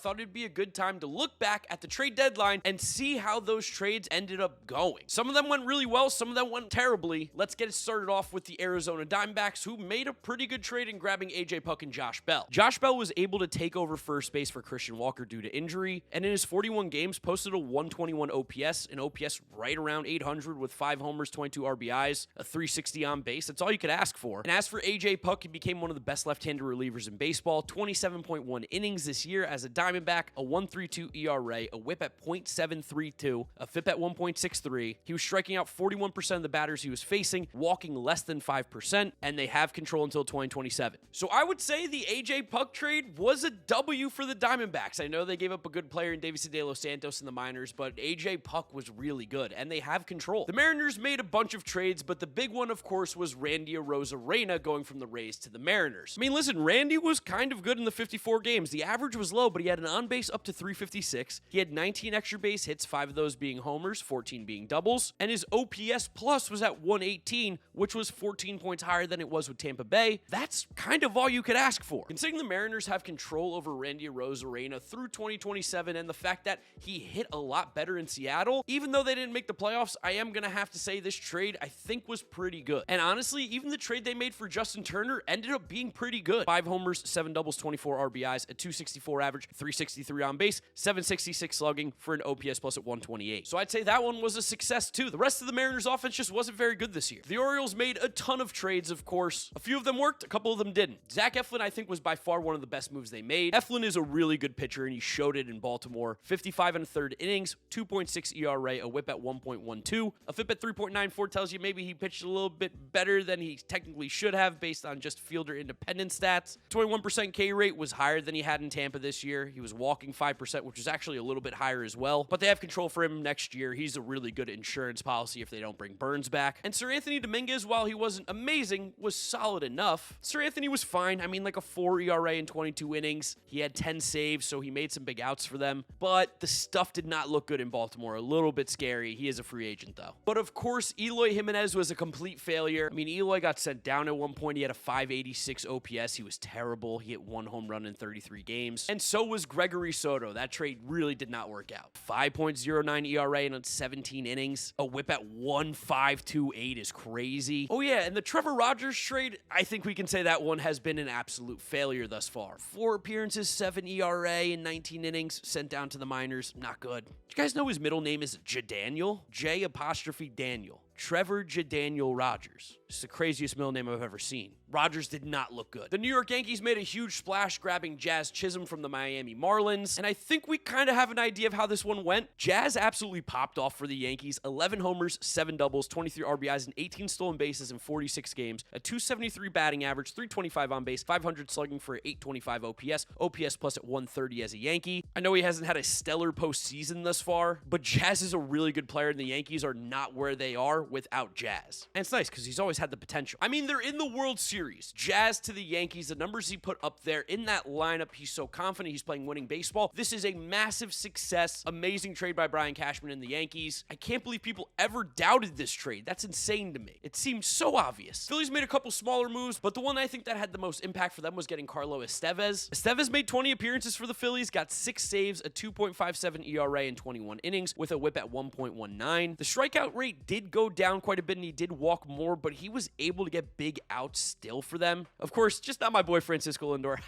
thought it'd be a good time to look back at the trade deadline and see how those trades ended up going. Some of them went really well, some of them went terribly. Let's get it started off with the Arizona Diamondbacks, who made a pretty good trade in grabbing AJ Puk and Josh Bell. Josh Bell was able to take over first base for Christian Walker due to injury, and in his 41 games posted a 121 OPS, an OPS right around 800 with 5 homers, 22 RBIs, a 360 on base. That's all you could ask for. And as for AJ Puk, he became one of the best left-handed relievers in baseball, 27.1 innings this year as a Diamondback, a 1.32 ERA, a whip at .732, a FIP at 1.63. He was striking out 41% of the batters he was facing, walking less than 5%, and they have control until 2027. So I would say the AJ Puk trade was a W for the Diamondbacks. I know they gave up a good player in Davison De Los Santos in the minors, but AJ Puk was really good, and they have control. The Mariners made a bunch of trades, but the big one, of course, was Randy Arozarena going from the Rays to the Mariners. I mean, listen, Randy was kind of good in the 54 games. The average was low, but he had an on-base up to 356. He had 19 extra base hits, 5 of those being homers, 14 being doubles, and his OPS plus was at 118, which was 14 points higher than it was with Tampa Bay. That's kind of all you could ask for. Considering the Mariners have control over Randy Arozarena through 2027 and the fact that he hit a lot better in Seattle, even though they didn't make the playoffs, I am going to have to say this trade I think was pretty good. And honestly, even the trade they made for Justin Turner ended up being pretty good. 5 homers, 7 doubles, 24 RBIs, a 264 average, 363 on base, 766 slugging for an OPS plus at 128. So I'd say that one was a success too. The rest of the Mariners offense just wasn't very good this year. The Orioles made a ton of trades, of course. A few of them worked, a couple of them didn't. Zach Eflin, I think, was by far one of the best moves they made. Eflin is a really good pitcher, and he showed it in Baltimore. 55 and a third innings, 2.6 ERA, a whip at 1.12. A FIP at 3.94 tells you maybe he pitched a little bit better than he technically should have based on just fielder independent stats. 21% K rate was higher than he had in Tampa this year. He was walking 5%, which is actually a little bit higher as well. But they have control for him next year. He's a really good insurance policy if they don't bring Burns back. And Sir Anthony Dominguez, while he wasn't amazing, was solid enough. Sir Anthony was fine. I mean, like a 4 ERA in 22 innings. He had 10 saves, so he made some big outs for them. But the stuff did not look good in Baltimore. A little bit scary. He is a free agent, though. But of course, Eloy Jimenez was a complete failure. I mean, Eloy got sent down at one point. He had a 586 OPS. He was terrible. He hit 1 home run in 33 games. And so was Gregory Soto. That trade really did not work out. 5.09 ERA in 17 innings. A whip at 1.528 is crazy. Oh yeah, and the Trevor Rogers trade, I think we can say that one has been an absolute failure thus far. 4 appearances, 7 ERA in 19 innings, sent down to the minors. Not good. Do you guys know his middle name is Jadaniel? J''Daniel. Trevor Jadaniel Rogers. It's the craziest middle name I've ever seen. Rogers did not look good. The New York Yankees made a huge splash grabbing Jazz Chisholm from the Miami Marlins, and I think we kind of have an idea of how this one went. Jazz absolutely popped off for the Yankees. 11 homers, 7 doubles, 23 RBIs, and 18 stolen bases in 46 games. A 273 batting average, 325 on base, 500 slugging for 825 OPS. OPS plus at 130 as a Yankee. I know he hasn't had a stellar postseason thus far, but Jazz is a really good player, and the Yankees are not where they are without Jazz. And it's nice because he's always had the potential. I mean, they're in the World Series. Jazz to the Yankees, the numbers he put up there in that lineup, he's so confident he's playing winning baseball. This is a massive success. Amazing trade by Brian Cashman and the Yankees. I can't believe people ever doubted this trade. That's insane to me. It seemed so obvious. Phillies made a couple smaller moves, but the one I think that had the most impact for them was getting Carlos Estevez. Estevez made 20 appearances for the Phillies, got 6 saves, a 2.57 ERA in 21 innings with a whip at 1.19. The strikeout rate did go down quite a bit, and he did walk more, but he was able to get big outs still for them. Of course, just not my boy Francisco Lindor.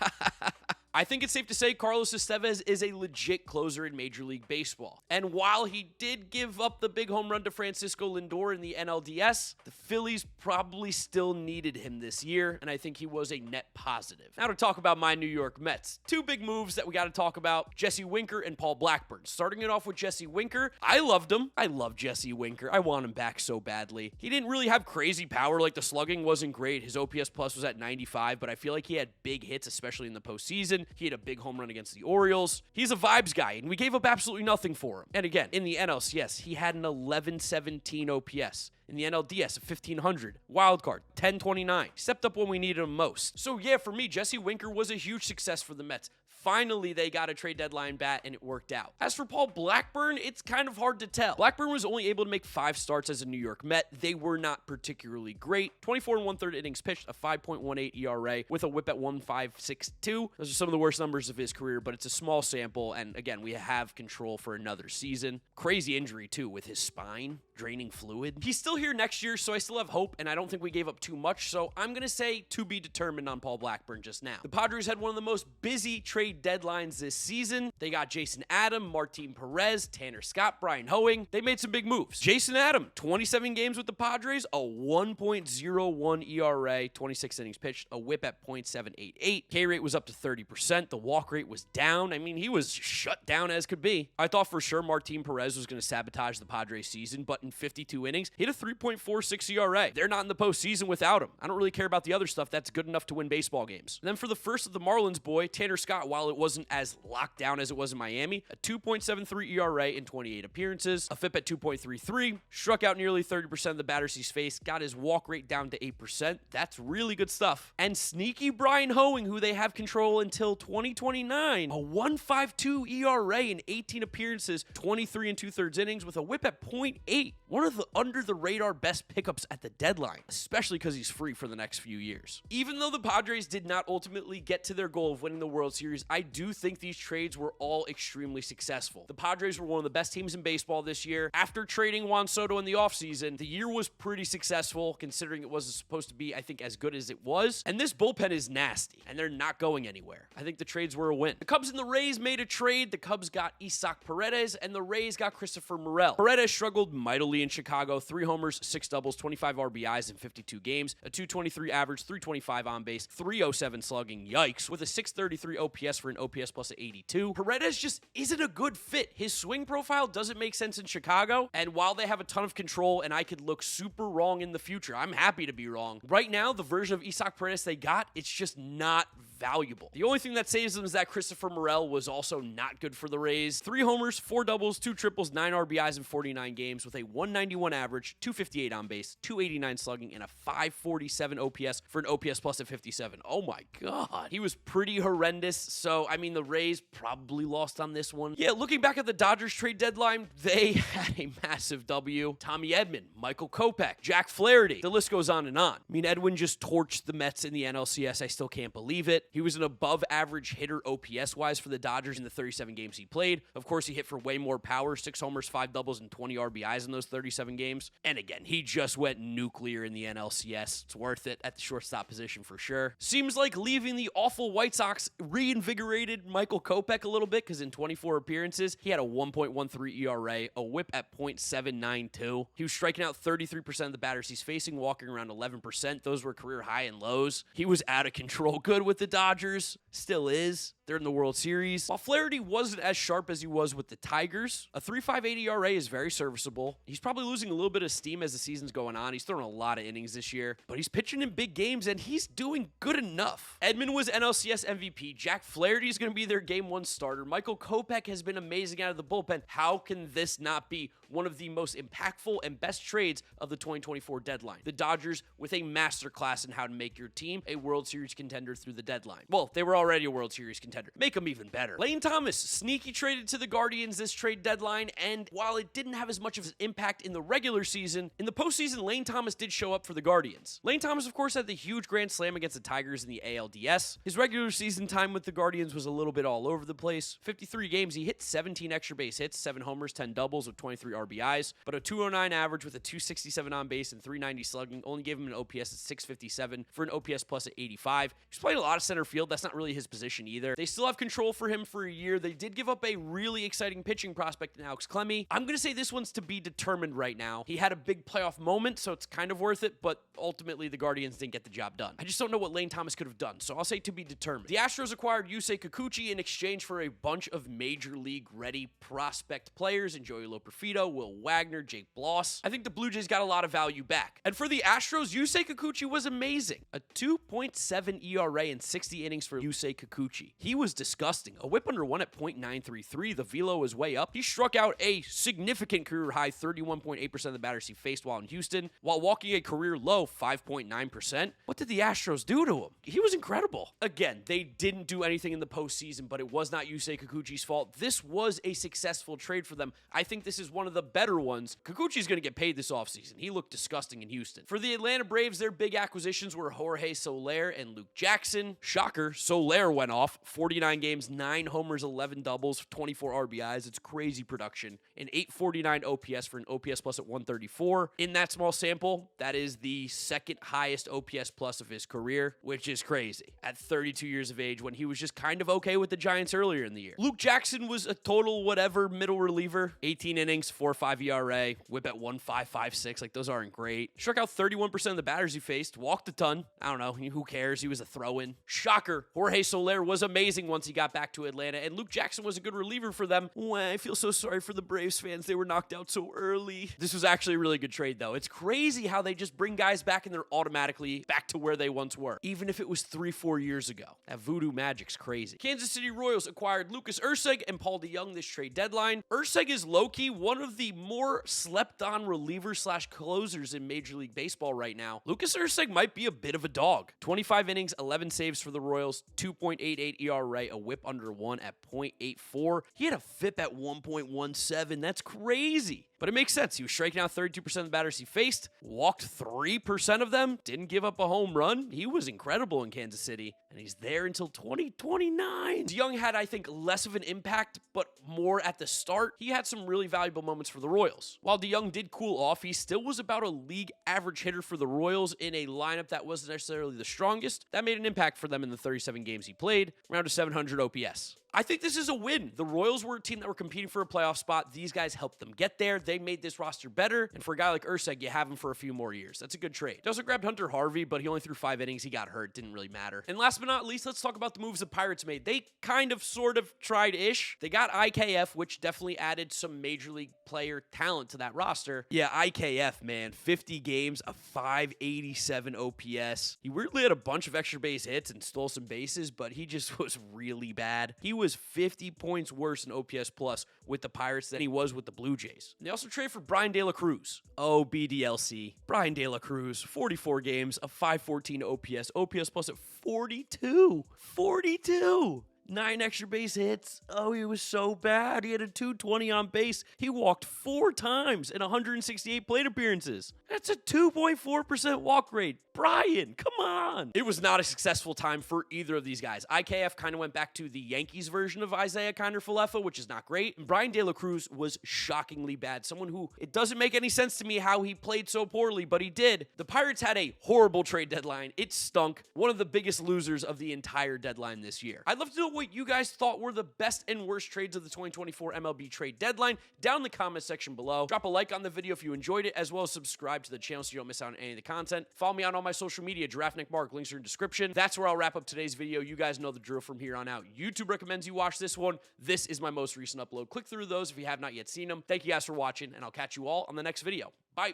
I think it's safe to say Carlos Estevez is a legit closer in Major League Baseball. And while he did give up the big home run to Francisco Lindor in the NLDS, the Phillies probably still needed him this year, and I think he was a net positive. Now to talk about my New York Mets. 2 big moves that we got to talk about, Jesse Winker and Paul Blackburn. Starting it off with Jesse Winker, I loved him. I love Jesse Winker. I want him back so badly. He didn't really have crazy power, like the slugging wasn't great. His OPS plus was at 95, but I feel like he had big hits, especially in the postseason. He had a big home run against the Orioles. He's a vibes guy, and we gave up absolutely nothing for him. And again, in the NLCS, he had an 1117 OPS. In the NLDS, a 1500. Wildcard, 1029. Stepped up when we needed him most. So yeah, for me, Jesse Winker was a huge success for the Mets. Finally, they got a trade deadline bat, and it worked out. As for Paul Blackburn, it's kind of hard to tell. Blackburn was only able to make 5 starts as a New York Met. They were not particularly great. 24 1/3 innings pitched, a 5.18 ERA with a whip at 1.562. Those are some of the worst numbers of his career, but it's a small sample, and again, we have control for another season. Crazy injury, too, with his spine draining fluid. He's still here next year, so I still have hope, and I don't think we gave up too much, so I'm going to say to be determined on Paul Blackburn just now. The Padres had one of the most busy trade deadlines this season. They got Jason Adam, Martin Perez, Tanner Scott, Brian Hoeing. They made some big moves. Jason Adam, 27 games with the Padres, a 1.01 ERA, 26 innings pitched, a whip at .788. K rate was up to 30%. The walk rate was down. I mean, he was shut down as could be. I thought for sure Martin Perez was going to sabotage the Padres season, but in 52 innings, he had a 3.46 ERA. They're not in the postseason without him. I don't really care about the other stuff. That's good enough to win baseball games. And then for the first of the Marlins boy, Tanner Scott, while it wasn't as locked down as it was in Miami, a 2.73 ERA in 28 appearances, a FIP at 2.33, struck out nearly 30% of the batters he's faced, got his walk rate down to 8%. That's really good stuff. And sneaky Brian Hoeing, who they have control until 2029, a 1.52 ERA in 18 appearances, 23 2/3 innings with a whip at .8. One of the under-the-radar best pickups at the deadline, especially because he's free for the next few years. Even though the Padres did not ultimately get to their goal of winning the World Series, I do think these trades were all extremely successful. The Padres were one of the best teams in baseball this year. After trading Juan Soto in the offseason, the year was pretty successful, considering it wasn't supposed to be, I think, as good as it was. And this bullpen is nasty, and they're not going anywhere. I think the trades were a win. The Cubs and the Rays made a trade. The Cubs got Isaac Paredes, and the Rays got Christopher Morel. Paredes struggled mightily in Chicago, 3 homers, 6 doubles, 25 RBIs in 52 games, a 223 average, 325 on base, 307 slugging, yikes, with a 633 OPS for an OPS plus of 82. Paredes just isn't a good fit. His swing profile doesn't make sense in Chicago, and while they have a ton of control and I could look super wrong in the future, I'm happy to be wrong. Right now, the version of Isaac Paredes they got, it's just not valuable. The only thing that saves them is that Christopher Morel was also not good for the Rays. 3 homers, 4 doubles, 2 triples, 9 RBIs in 49 games with a 191 average, 258 on base, 289 slugging, and a 547 OPS for an OPS plus of 57. Oh my God. He was pretty horrendous. So, I mean, the Rays probably lost on this one. Yeah, looking back at the Dodgers trade deadline, they had a massive W. Tommy Edman, Michael Kopech, Jack Flaherty. The list goes on and on. I mean, Edwin just torched the Mets in the NLCS. I still can't believe it. He was an above average hitter OPS-wise for the Dodgers in the 37 games he played. Of course, he hit for way more power, 6 homers, 5 doubles, and 20 RBIs in those 37 games. And again, he just went nuclear in the NLCS. It's worth it at the shortstop position for sure. Seems like leaving the awful White Sox reinvigorated Michael Kopech a little bit because in 24 appearances, he had a 1.13 ERA, a whip at .792. He was striking out 33% of the batters he's facing, walking around 11%. Those were career high and lows. He was out of control good with the Dodgers. Still is. They're in the World Series. While Flaherty wasn't as sharp as he was with the Tigers, a 3.58 ERA is very serviceable. He's probably losing a little bit of steam as the season's going on. He's thrown a lot of innings this year, but he's pitching in big games, and he's doing good enough. Edman was NLCS MVP. Jack Flaherty is going to be their Game 1 starter. Michael Kopech has been amazing out of the bullpen. How can this not be one of the most impactful and best trades of the 2024 deadline? The Dodgers with a masterclass in how to make your team a World Series contender through the deadline. Well, they were already a World Series contender. Make them even better. Lane Thomas, sneaky traded to the Guardians this trade deadline, and while it didn't have as much of an impact in the regular season, in the postseason, Lane Thomas did show up for the Guardians. Lane Thomas, of course, had the huge grand slam against the Tigers in the ALDS. His regular season time with the Guardians was a little bit all over the place. 53 games, he hit 17 extra base hits, 7 homers, 10 doubles with 23 RBIs, but a 209 average with a 267 on base and 390 slugging only gave him an OPS at 657 for an OPS plus at 85. He's playing a lot of center field. That's not really his position either. They still have control for him for a year. They did give up a really exciting pitching prospect in Alex Clemmie. I'm going to say this one's to be determined right now. He had a big playoff moment, so it's kind of worth it, but ultimately the Guardians didn't get the job done. I just don't know what Lane Thomas could have done, so I'll say to be determined. The Astros acquired Yusei Kikuchi in exchange for a bunch of major league ready prospect players in Joey Loperfido, Will Wagner, Jake Bloss. I think the Blue Jays got a lot of value back. And for the Astros, Yusei Kikuchi was amazing. A 2.7 ERA in 60 innings for Yusei Kikuchi. He he was disgusting. A whip under 1 at .933. The velo was way up. He struck out a significant career high 31.8% of the batters he faced while in Houston, while walking a career low 5.9%. What did the Astros do to him? He was incredible. Again, they didn't do anything in the postseason, but it was not Yusei Kikuchi's fault. This was a successful trade for them. I think this is one of the better ones. Kikuchi's going to get paid this offseason. He looked disgusting in Houston. For the Atlanta Braves, their big acquisitions were Jorge Soler and Luke Jackson. Shocker, Soler went off. 49 games, 9 homers, 11 doubles, 24 RBIs. It's crazy production. An 849 OPS for an OPS plus at 134. In that small sample, that is the second highest OPS plus of his career, which is crazy. At 32 years of age, when he was just kind of okay with the Giants earlier in the year. Luke Jackson was a total whatever middle reliever. 18 innings, 4.5 ERA, whip at 1.556. Like, those aren't great. Struck out 31% of the batters he faced. Walked a ton. I don't know. Who cares? He was a throw-in. Shocker. Jorge Soler was amazing once he got back to Atlanta, and Luke Jackson was a good reliever for them. I feel so sorry for the Braves fans. They were knocked out so early. This was actually a really good trade, though. It's crazy how they just bring guys back and they're automatically back to where they once were, even if it was 3-4 years ago. That voodoo magic's crazy. Kansas City Royals acquired Lucas Erceg and Paul DeJong this trade deadline. Erceg is low-key one of the more slept-on relievers/closers in Major League Baseball right now. Lucas Erceg might be a bit of a dog. 25 innings, 11 saves for the Royals, 2.88 ERA, a whip under 1 at .84. He had a FIP at 1.17. That's crazy. But it makes sense. He was striking out 32% of the batters he faced, walked 3% of them, didn't give up a home run. He was incredible in Kansas City, and he's there until 2029. DeJong had, I think, less of an impact, but more at the start. He had some really valuable moments for the Royals. While DeJong did cool off, he still was about a league average hitter for the Royals in a lineup that wasn't necessarily the strongest. That made an impact for them in the 37 games he played, around a 700 OPS. I think this is a win. The Royals were a team that were competing for a playoff spot. These guys helped them get there. They made this roster better. And for a guy like Erceg, you have him for a few more years. That's a good trade. They also grabbed Hunter Harvey, but he only threw 5 innings. He got hurt. Didn't really matter. And last but not least, let's talk about the moves the Pirates made. They kind of, sort of tried-ish. They got IKF, which definitely added some Major League player talent to that roster. Yeah, IKF, man. 50 games, a 587 OPS. He weirdly had a bunch of extra base hits and stole some bases, but he just was really bad. He was 50 points worse in OPS plus with the Pirates than he was with the Blue Jays. And they also traded for Brian De La Cruz. Oh, BDLC. Brian De La Cruz, 44 games, a 514 OPS. OPS plus at 42. 42. 9 extra base hits. Oh, he was so bad. He had a 220 on base. He walked 4 times in 168 plate appearances. That's a 2.4% walk rate. Brian, come on. It was not a successful time for either of these guys. IKF kind of went back to the Yankees version of Isaiah Kiner-Falefa, which is not great. And Brian De La Cruz was shockingly bad. Someone who, it doesn't make any sense to me how he played so poorly, but he did. The Pirates had a horrible trade deadline. It stunk. One of the biggest losers of the entire deadline this year. I'd love to know what you guys thought were the best and worst trades of the 2024 MLB trade deadline down in the comment section below. Drop a like on the video if you enjoyed it, as well as subscribe to the channel so you don't miss out on any of the content. Follow me on all my social media, GiraffeNeckMarc. Links are in the description. That's where I'll wrap up today's video. You guys know the drill from here on out. YouTube recommends you watch this one. This is my most recent upload. Click through those if you have not yet seen them. Thank you guys for watching, and I'll catch you all on the next video. Bye.